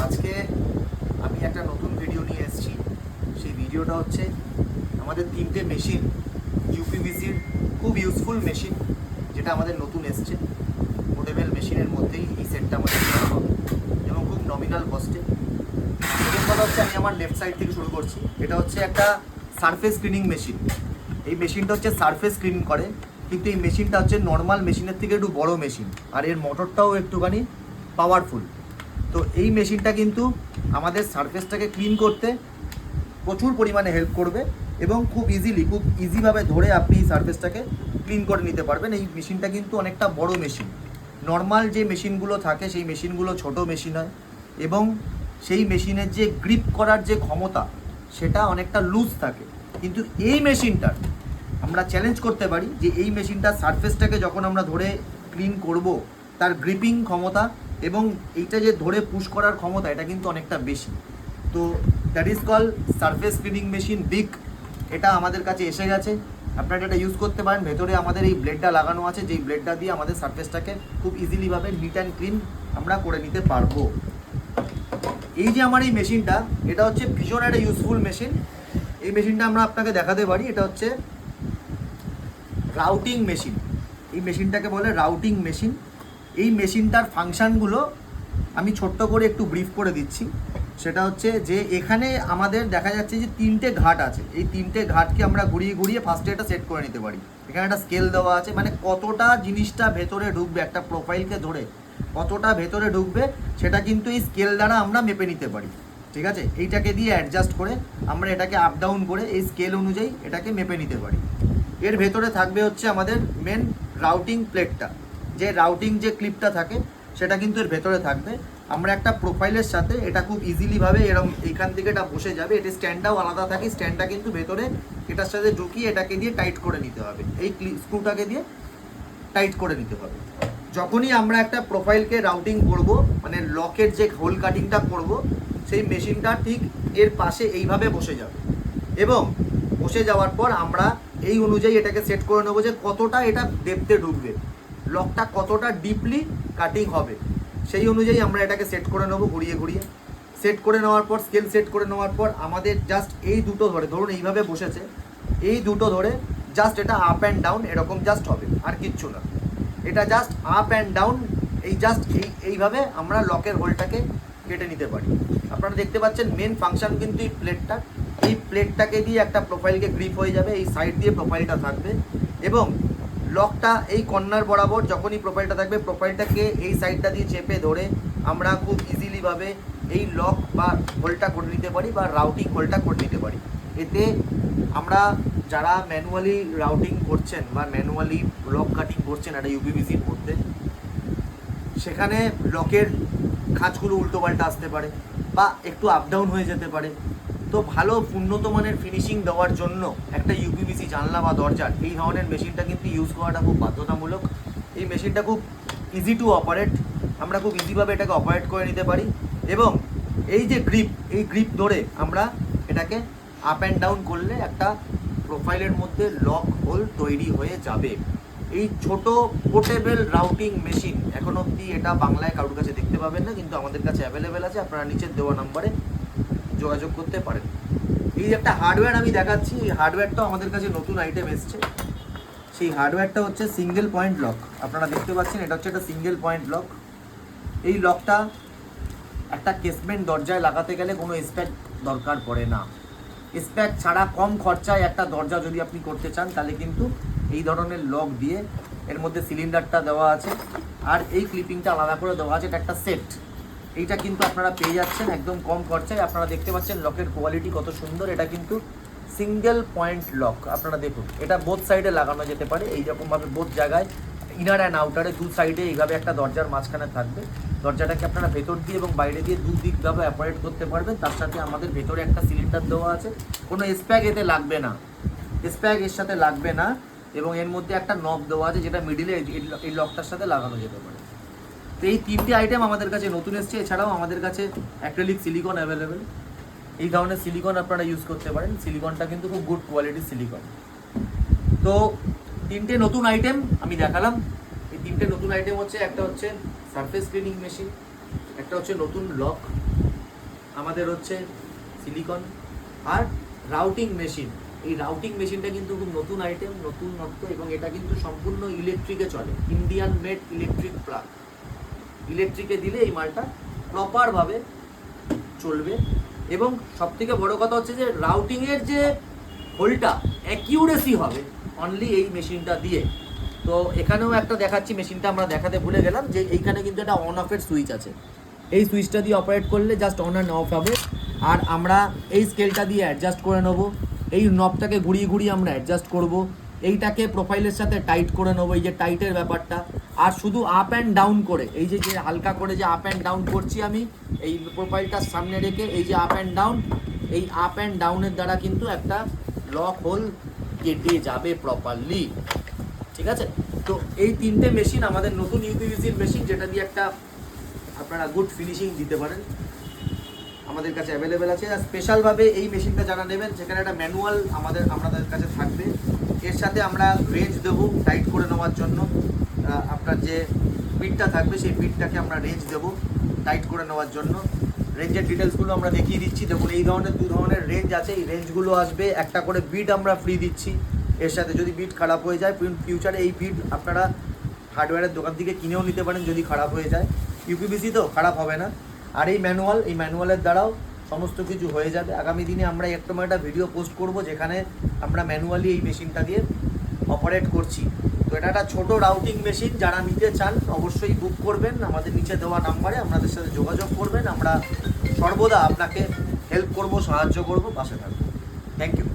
আজকে আমি একটা নতুন ভিডিও নিয়ে এসেছি। সেই ভিডিওটা হচ্ছে আমাদের তিনটে মেশিন, ইউপিভিসির খুব ইউজফুল মেশিন, যেটা আমাদের নতুন এসছে। পোর্টেবল মেশিনের মধ্যেই এই সেটটা আমাদের করা হবে এবং খুব নমিনাল কস্টে। প্রথম কথা হচ্ছে আমি আমার লেফট সাইড থেকে শুরু করছি। এটা হচ্ছে একটা সারফেস স্ক্রিনিং মেশিন। এই মেশিনটা হচ্ছে সারফেস স্ক্রিন করে, কিন্তু এই মেশিনটা হচ্ছে নর্মাল মেশিনের থেকে একটু বড় মেশিন, আর এর মোটরটাও একটুখানি পাওয়ারফুল। তো এই মেশিনটা কিন্তু আমাদের সারফেসটাকে ক্লিন করতে প্রচুর পরিমাণে হেল্প করবে এবং খুব ইজিভাবে ধরে আপনি এই সারফেসটাকে ক্লিন করে নিতে পারবেন। এই মেশিনটা কিন্তু অনেকটা বড় মেশিন। নর্মাল যে মেশিনগুলো থাকে সেই মেশিনগুলো ছোট মেশিন হয় এবং সেই মেশিনের যে গ্রিপ করার যে ক্ষমতা সেটা অনেকটা লুজ থাকে। কিন্তু এই মেশিনটার আমরা চ্যালেঞ্জ করতে পারি যে এই মেশিনটার সারফেসটাকে যখন আমরা ধরে ক্লিন করব, তার গ্রিপিং ক্ষমতা এবং এইটা যে ধরে পুশ করার ক্ষমতা এটা কিন্তু অনেকটা বেশি। তো that is call surface cleaning machine big. এটা আমাদের কাছে এসে গেছে, আপনারা এটা ইউজ করতে পারেন। ভেতরে আমাদের এই ব্লেডটা লাগানো আছে, যেই ব্লেডটা দিয়ে আমাদের সারফেসটাকে খুব ইজিলিভাবে নিট অ্যান্ড ক্লিন আমরা করে নিতে পারবো। এই যে আমার এই মেশিনটা, এটা হচ্ছে ভীষণ একটা ইউজফুল মেশিন। এই মেশিনটা আমরা আপনাকে দেখাতে পারি। এটা হচ্ছে রাউটিং মেশিন। এই মেশিনটাকে বলে রাউটিং মেশিন। এই মেশিনটার ফাংশানগুলো আমি ছোট্ট করে একটু ব্রিফ করে দিচ্ছি। সেটা হচ্ছে যে এখানে আমাদের দেখা যাচ্ছে যে তিনটে ঘাট আছে। এই তিনটে ঘাটকে আমরা ঘুরিয়ে ঘুরিয়ে ফার্স্টে এটা সেট করে নিতে পারি। এখানে একটা স্কেল দেওয়া আছে, মানে কতটা জিনিসটা ভেতরে ঢুকবে, একটা প্রোফাইলকে ধরে কতটা ভেতরে ঢুকবে সেটা কিন্তু এই স্কেল দ্বারা আমরা মেপে নিতে পারি। ঠিক আছে, এইটাকে দিয়ে অ্যাডজাস্ট করে আমরা এটাকে আপ ডাউন করে এই স্কেল অনুযায়ী এটাকে মেপে নিতে পারি। এর ভেতরে থাকবে হচ্ছে আমাদের মেন রাউটিং প্লেটটা, যে রাউটিং যে ক্লিপটা থাকে সেটা কিন্তু এর ভেতরে থাকবে। আমরা একটা প্রোফাইলের সাথে এটা খুব ইজিলিভাবে এরকম এইখান থেকে এটা বসে যাবে। এটা স্ট্যান্ডটাও আলাদা থাকে, স্ট্যান্ডটা কিন্তু ভেতরে এটার সাথে ঢুকিয়ে এটাকে দিয়ে টাইট করে নিতে হবে। এই স্ক্রুটাকে দিয়ে টাইট করে নিতে হবে। যখনই আমরা একটা প্রোফাইলকে রাউটিং করব, মানে লকের যে হোল কাটিংটা করব, সেই মেশিনটা ঠিক এর পাশে এইভাবে বসে যাবে এবং বসে যাওয়ার পর আমরা এই অনুযায়ী এটাকে সেট করে নেবো যে কতটা এটা ডেপথে ঢুকবে, লকটা কতটা ডিপলি কাটিং হবে, সেই অনুযায়ী আমরা এটাকে সেট করে নেবো ঘুরিয়ে ঘুরিয়ে। সেট করে নেওয়ার পর স্কেল সেট করে নেওয়ার পর আমাদের জাস্ট এই দুটো ধরে, ধরুন এইভাবে বসেছে, এই দুটো ধরে জাস্ট এটা আপ অ্যান্ড ডাউন এরকম জাস্ট হবে, আর কিচ্ছু না। এটা জাস্ট আপ অ্যান্ড ডাউন, এই জাস্ট এইভাবে আমরা লকের হোলটাকে কেটে নিতে পারি। আপনারা দেখতে পাচ্ছেন মেন ফাংশন কিন্তু এই প্লেটটা। এই প্লেটটাকে দিয়ে একটা প্রোফাইলকে গ্রিপ হয়ে যাবে, এই সাইড দিয়ে প্রোফাইলটা থাকবে এবং লকটা এই কর্নার বরাবর যখনই প্রোফাইলটা থাকবে, প্রোফাইলটাকে এই সাইডটা দিয়ে চেপে ধরে আমরা খুব ইজিলিভাবে এই লক বা হোলটা করে নিতে পারি বা রাউটিং হোলটা করে নিতে পারি। এতে আমরা যারা ম্যানুয়ালি রাউটিং করছেন বা ম্যানুয়ালি লক কাটিং করছেন একটা ইউপিভিসির মধ্যে, সেখানে লকের খাঁজগুলো উল্টোপাল্টা আসতে পারে বা একটু আপ ডাউন হয়ে যেতে পারে। তো ভালো উন্নত মানের ফিনিশিং দেওয়ার জন্য একটা ইউপিভিসি জানলা বা দরজার এই ধরনের মেশিনটা কিন্তু ইউজ করাটা খুব বাধ্যতামূলক। এই মেশিনটা খুব ইজি টু অপারেট, আমরা খুব ইজিভাবে এটাকে অপারেট করে নিতে পারি এবং এই যে গ্রিপ, এই গ্রিপ ধরে আমরা এটাকে আপ অ্যান্ড ডাউন করলে একটা প্রোফাইলের মধ্যে লক হোল তৈরি হয়ে যাবে। এই ছোট পোর্টেবল রাউটিং মেশিন এখন অবধি এটা বাংলায় কারোর কাছে দেখতে পাবেন না, কিন্তু আমাদের কাছে অ্যাভেলেবেল আছে। আপনারা নিচের দেওয়া নাম্বারে যোগাযোগ করতে পারেন। এই একটা হার্ডওয়্যার আমি দেখাচ্ছি, এই হার্ডওয়্যারটাও আমাদের কাছে নতুন আইটেম এসছে। সেই হার্ডওয়্যারটা হচ্ছে সিঙ্গেল পয়েন্ট লক। আপনারা দেখতে পাচ্ছেন এটা হচ্ছে একটা সিঙ্গেল পয়েন্ট লক। এই লকটা একটা কেসমেন্ট দরজায় লাগাতে গেলে কোনো স্প্যাক দরকার পড়ে না। স্প্যাক ছাড়া কম খরচায় একটা দরজা যদি আপনি করতে চান, তাহলে কিন্তু এই ধরনের লক দিয়ে, এর মধ্যে সিলিন্ডারটা দেওয়া আছে আর এই ক্লিপিংটা আলাদা করে দেওয়া আছে, এটা একটা সেট। এইটা কিন্তু আপনারা পেয়ে যাচ্ছেন একদম কম খরচায়। আপনারা দেখতে পাচ্ছেন লকের কোয়ালিটি কত সুন্দর। এটা কিন্তু সিঙ্গেল পয়েন্ট লক। আপনারা দেখুন, এটা বোথ সাইডে লাগানো যেতে পারে এইরকমভাবে, বোথ জায়গায়, ইনার অ্যান্ড আউটারে দু সাইডে এইভাবে একটা দরজার মাঝখানে থাকবে। দরজাটাকে আপনারা ভেতর দিয়ে এবং বাইরে দিয়ে দুদিকভাবে অপারেট করতে পারবেন। তার সাথে আমাদের ভেতরে একটা সিলিন্ডার দেওয়া আছে, কোনো স্প্যাক এতে লাগবে না, স্প্যাক এর সাথে লাগবে না। এবং এর মধ্যে একটা নব দেওয়া আছে যেটা মিডিলে এই লকটার সাথে লাগানো যেতে পারে। তো এই তিনটি আইটেম আমাদের কাছে নতুন এসছে। এছাড়াও আমাদের কাছে অ্যাক্রিলিক সিলিকন অ্যাভেলেবেল। এই ধরনের সিলিকন আপনারা ইউজ করতে পারেন। সিলিকনটা কিন্তু খুব গুড কোয়ালিটির সিলিকন। তো তিনটে নতুন আইটেম আমি দেখালাম। এই তিনটে নতুন আইটেম হচ্ছে, একটা হচ্ছে সারফেস ক্লিনিং মেশিন, একটা হচ্ছে নতুন লক, আমাদের হচ্ছে সিলিকন আর রাউটিং মেশিন। এই রাউটিং মেশিনটা কিন্তু খুব নতুন আইটেম, নতুনত্ব, এবং এটা কিন্তু সম্পূর্ণ ইলেকট্রিকে চলে, ইন্ডিয়ান মেড ইলেকট্রিক প্লাগ। ইলেকট্রিকে দিলে এই মালটা প্রপারভাবে চলবে। এবং সবথেকে বড় কথা হচ্ছে যে রাউটিংয়ের যে হোলটা অ্যাকিউরেসি হবে অনলি এই মেশিনটা দিয়ে। তো এখানেও একটা দেখাচ্ছি, মেশিনটা আমরা দেখাতে ভুলে গেলাম, যে এইখানে কিন্তু একটা অন অফের সুইচ আছে। এই সুইচটা দিয়ে অপারেট করলে জাস্ট অন অ্যান্ড অফ হবে। আর আমরা এই স্কেলটা দিয়ে অ্যাডজাস্ট করে নেবো, এই নবটাকে ঘুরিয়ে ঘুরিয়ে আমরা অ্যাডজাস্ট করব, এইটাকে প্রোফাইলের সাথে টাইট করে নেবো, এই যে টাইটের ব্যাপারটা। আর শুধু আপ অ্যান্ড ডাউন করে, এই যে হালকা করে যে আপ অ্যান্ড ডাউন করছি আমি এই প্রোফাইলটার সামনে রেখে, এই যে আপ অ্যান্ড ডাউন, এই আপ অ্যান্ড ডাউনের দ্বারা কিন্তু একটা লক হোল কেটে যাবে প্রপারলি। ঠিক আছে? তো এই তিনটে মেশিন আমাদের নতুন ইউপিভিসির মেশিন, যেটা দিয়ে একটা আপনারা গুড ফিনিশিং দিতে পারেন, আমাদের কাছে অ্যাভেলেবেল আছে। আর স্পেশালভাবে এই মেশিনটা যারা নেবেন, সেখানে একটা ম্যানুয়াল আমাদের কাছে থাকবে। এর সাথে আমরা রেঞ্জ দেবো টাইট করে নেওয়ার জন্য। আপনার যে পিটটা থাকবে সেই পিটটাকে আমরা রেঞ্জ দেবো টাইট করে নেওয়ার জন্য। রেঞ্জের ডিটেলসগুলো আমরা দেখিয়ে দিচ্ছি। দেখুন, এই ধরনের দু ধরনের রেঞ্জ আছে। এই রেঞ্জগুলো আসবে, একটা করে বিট আমরা ফ্রি দিচ্ছি এর সাথে। যদি বিট খারাপ হয়ে যায় ফিউচারে, এই বিট আপনারা হার্ডওয়্যারের দোকান থেকে কিনেও নিতে পারেন যদি খারাপ হয়ে যায়। ইউপিভিসি তো খারাপ হবে না। আর এই ম্যানুয়ালের দ্বারাও সমস্ত কিছু হয়ে যাবে। আগামী দিনে আমরা একটা ভিডিও পোস্ট করব যেখানে আমরা ম্যানুয়ালি এই মেশিনটা দিয়ে অপারেট করছি। তো এটা একটা ছোটো রাউটিং মেশিন, যারা নিতে চান অবশ্যই বুক করবেন আমাদের নিচে দেওয়া নাম্বারে, আমাদের সাথে যোগাযোগ করবেন। আমরা সর্বদা আপনাকে হেল্প করব, সাহায্য করব, পাশে থাকবো। Thank you.